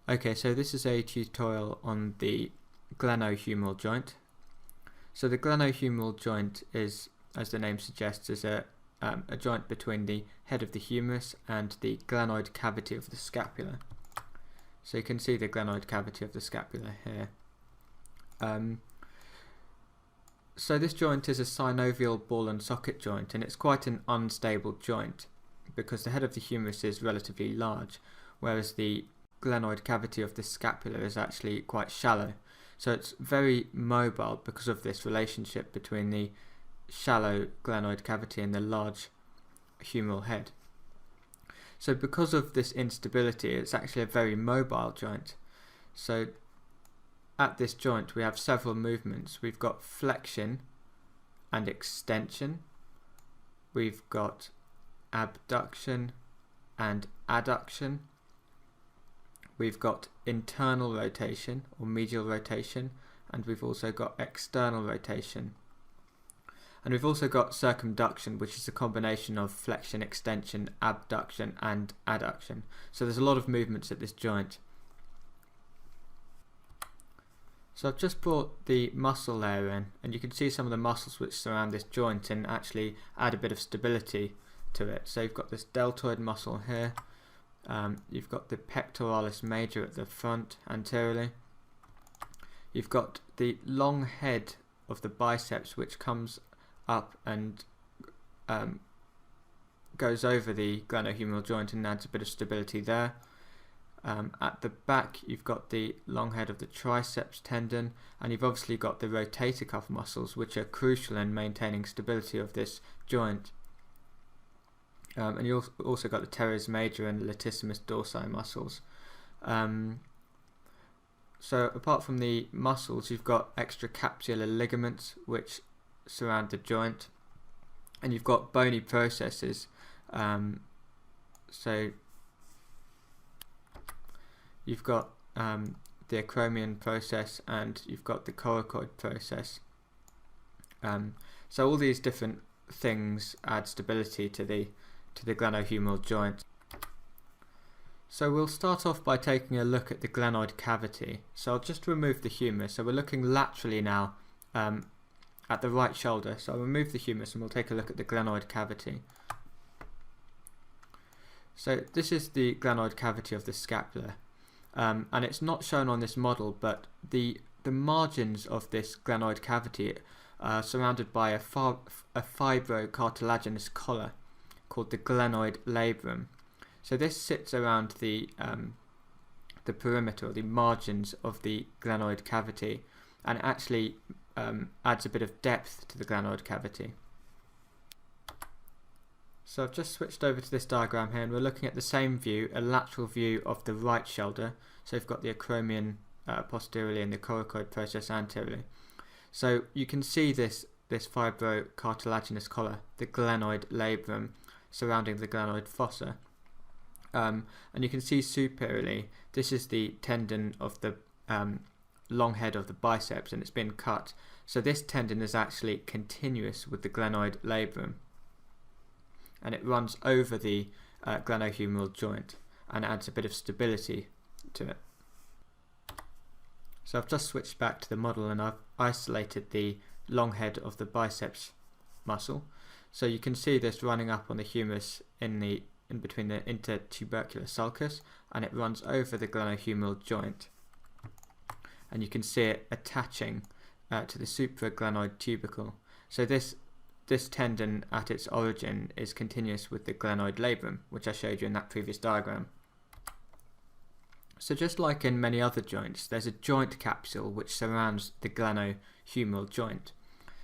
Okay, so this is a tutorial on the glenohumeral joint. So the glenohumeral joint is, as the name suggests, is a joint between the head of the humerus and the glenoid cavity of the scapula. So you can see the glenoid cavity of the scapula here. So this joint is a synovial ball and socket joint, and it's quite an unstable joint because the head of the humerus is relatively large, whereas the glenoid cavity of the scapula is actually quite shallow. So it's very mobile because of this relationship between the shallow glenoid cavity and the large humeral head. So because of this instability, it's actually a very mobile joint. So at this joint we have several movements. We've got flexion and extension, we've got abduction and adduction, we've got internal rotation or medial rotation, and we've also got external rotation. And we've also got circumduction, which is a combination of flexion, extension, abduction and adduction. So there's a lot of movements at this joint. So I've just brought the muscle layer in, and you can see some of the muscles which surround this joint and actually add a bit of stability to it. So you've got this deltoid muscle here, you've got the pectoralis major at the front anteriorly, you've got the long head of the biceps which comes up and goes over the glenohumeral joint and adds a bit of stability there. At the back you've got the long head of the triceps tendon, and you've obviously got the rotator cuff muscles which are crucial in maintaining stability of this joint. And you also got the teres major and latissimus dorsi muscles. So apart from the muscles, you've got extracapsular ligaments which surround the joint, and you've got bony processes. So you've got the acromion process and you've got the coracoid process. So all these different things add stability to the glenohumeral joint. So we'll start off by taking a look at the glenoid cavity. So I'll just remove the humerus. So we're looking laterally now at the right shoulder. So I'll remove the humerus and we'll take a look at the glenoid cavity. So this is the glenoid cavity of the scapula, and it's not shown on this model, but the margins of this glenoid cavity are surrounded by a fibrocartilaginous collar called the glenoid labrum. So this sits around the perimeter, or the margins of the glenoid cavity, and actually adds a bit of depth to the glenoid cavity. So I've just switched over to this diagram here, and we're looking at the same view, a lateral view of the right shoulder. So we've got the acromion posteriorly and the coracoid process anteriorly. So you can see this fibrocartilaginous collar, the glenoid labrum, surrounding the glenoid fossa. And you can see superiorly, this is the tendon of the long head of the biceps, and it's been cut. So this tendon is actually continuous with the glenoid labrum, and it runs over the glenohumeral joint and adds a bit of stability to it. So I've just switched back to the model and I've isolated the long head of the biceps muscle. So you can see this running up on the humerus in between the intertubercular sulcus, and it runs over the glenohumeral joint, and you can see it attaching to the supraglenoid tubercle. So this tendon at its origin is continuous with the glenoid labrum, which I showed you in that previous diagram. So just like in many other joints, there's a joint capsule which surrounds the glenohumeral joint.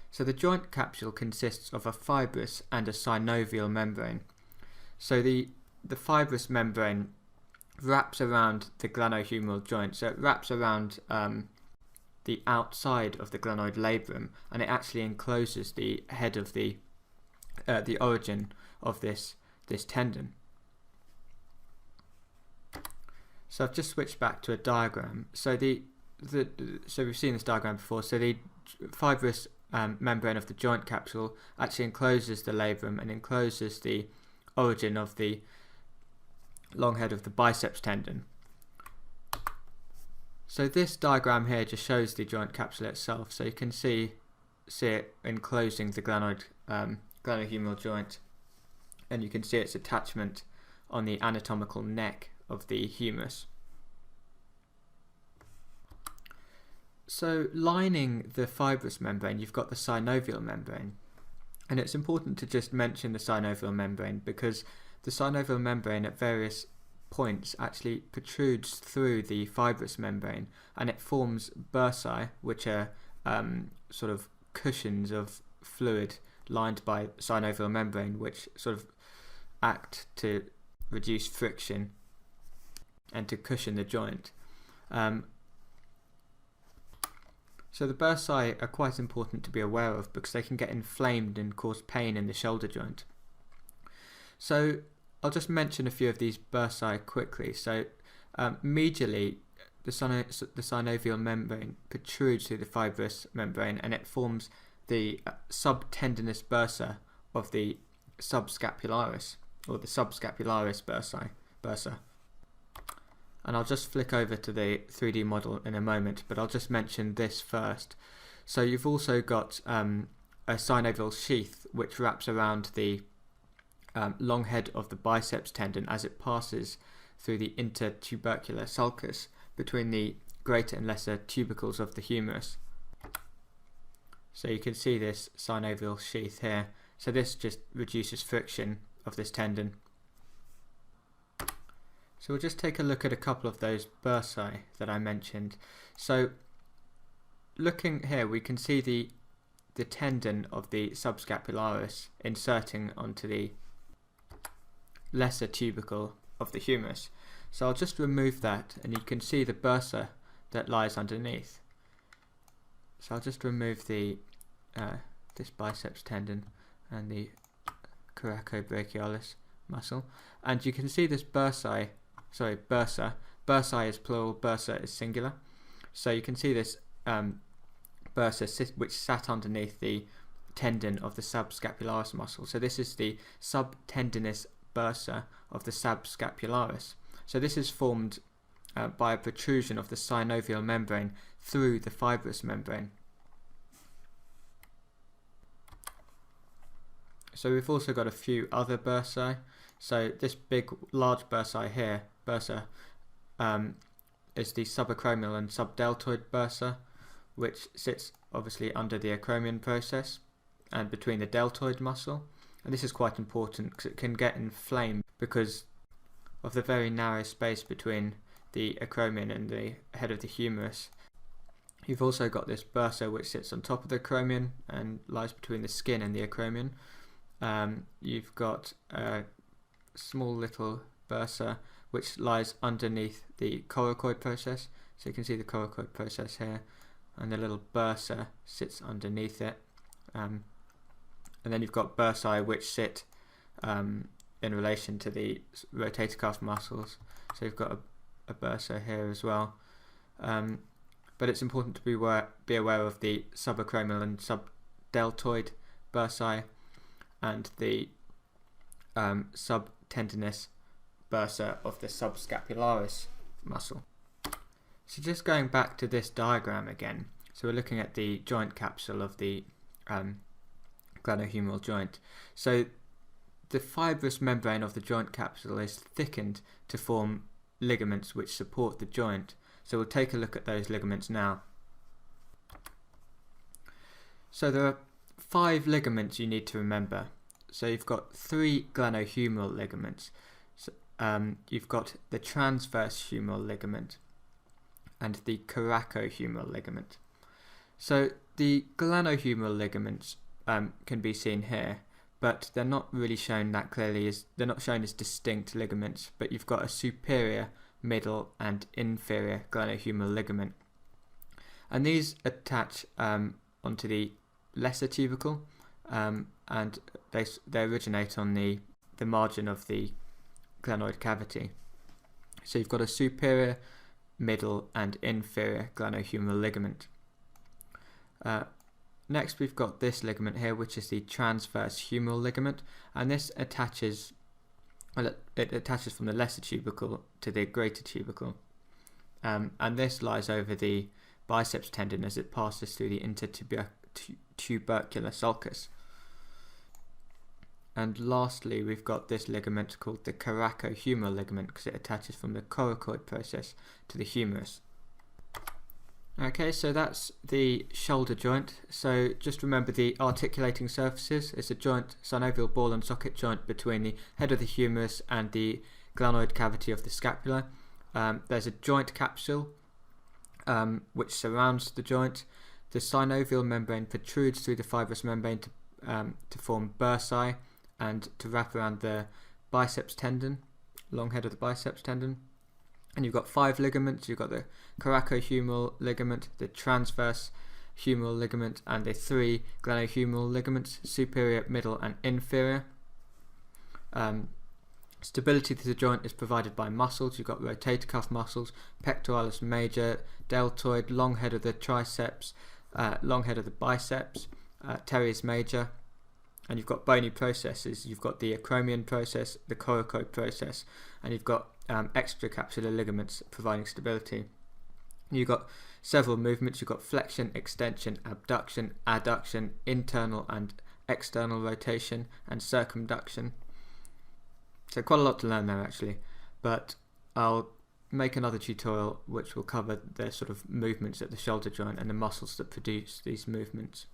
So the joint capsule consists of a fibrous and a synovial membrane. So the fibrous membrane wraps around the glenohumeral joint, so it wraps around the outside of the glenoid labrum, and it actually encloses the head of the origin of this tendon. So I've just switched back to a diagram. So so we've seen this diagram before. So the fibrous membrane of the joint capsule actually encloses the labrum and encloses the origin of the long head of the biceps tendon. So this diagram here just shows the joint capsule itself, so you can see it enclosing the glenohumeral joint, and you can see its attachment on the anatomical neck of the humerus. So lining the fibrous membrane, you've got the synovial membrane, and it's important to just mention the synovial membrane because the synovial membrane at various points actually protrudes through the fibrous membrane, and it forms bursae, which are sort of cushions of fluid lined by synovial membrane, which sort of act to reduce friction and to cushion the joint. So the bursae are quite important to be aware of because they can get inflamed and cause pain in the shoulder joint. So I'll just mention a few of these bursae quickly. So medially, the synovial membrane protrudes through the fibrous membrane, and it forms the subtendinous bursa of the subscapularis, or the subscapularis bursa. And I'll just flick over to the 3D model in a moment, but I'll just mention this first. So you've also got a synovial sheath which wraps around the long head of the biceps tendon as it passes through the intertubercular sulcus between the greater and lesser tubercles of the humerus. So you can see this synovial sheath here. So this just reduces friction of this tendon. So we'll just take a look at a couple of those bursae that I mentioned. So looking here, we can see the tendon of the subscapularis inserting onto the lesser tubercle of the humerus. So I'll just remove that, and you can see the bursa that lies underneath. So I'll just remove the this biceps tendon and the coracobrachialis muscle, and you can see this bursa. Bursa is plural, bursa is singular. So you can see this bursa which sat underneath the tendon of the subscapularis muscle. So this is the subtendinous bursa of the subscapularis. So this is formed by a protrusion of the synovial membrane through the fibrous membrane. So we've also got a few other bursae. So this large bursa here, is the subacromial and subdeltoid bursa, which sits obviously under the acromion process and between the deltoid muscle. And this is quite important because it can get inflamed because of the very narrow space between the acromion and the head of the humerus. You've also got this bursa which sits on top of the acromion and lies between the skin and the acromion. You've got a small little bursa which lies underneath the coracoid process. So you can see the coracoid process here, and the little bursa sits underneath it. And then you've got bursae which sit in relation to the rotator cuff muscles. So you've got a bursa here as well. But it's important to be aware of the subacromial and subdeltoid bursae and the subtendinous bursa of the subscapularis muscle. So just going back to this diagram again, so we're looking at the joint capsule of the glenohumeral joint. So the fibrous membrane of the joint capsule is thickened to form ligaments which support the joint. So we'll take a look at those ligaments now. So there are 5 ligaments you need to remember. So you've got 3 glenohumeral ligaments. So, you've got the transverse humeral ligament and the coracohumeral ligament. So the glenohumeral ligaments can be seen here, but they're not really shown that clearly. They're not shown as distinct ligaments, but you've got a superior, middle and inferior glenohumeral ligament, and these attach onto the lesser tubercle, and they originate on the margin of the glenoid cavity. So you've got a superior, middle and inferior glenohumeral ligament. Next we've got this ligament here, which is the transverse humeral ligament, and this attaches from the lesser tubercle to the greater tubercle. and this lies over the biceps tendon as it passes through the intertubercular sulcus. And lastly, we've got this ligament called the coracohumeral ligament because it attaches from the coracoid process to the humerus. Okay, so that's the shoulder joint. So just remember the articulating surfaces. It's a joint, synovial ball and socket joint between the head of the humerus and the glenoid cavity of the scapula. There's a joint capsule which surrounds the joint. The synovial membrane protrudes through the fibrous membrane to form bursae and to wrap around the biceps tendon, long head of the biceps tendon. And you've got 5 ligaments. You've got the coracohumeral ligament, the transverse humeral ligament, and the 3 glenohumeral ligaments, superior, middle, and inferior. Stability to the joint is provided by muscles. You've got rotator cuff muscles, pectoralis major, deltoid, long head of the triceps, long head of the biceps, teres major, and you've got bony processes. You've got the acromion process, the coracoid process, and you've got extracapsular ligaments providing stability. You've got several movements. You've got flexion, extension, abduction, adduction, internal and external rotation, and circumduction. So quite a lot to learn there actually, but I'll make another tutorial which will cover the sort of movements at the shoulder joint and the muscles that produce these movements.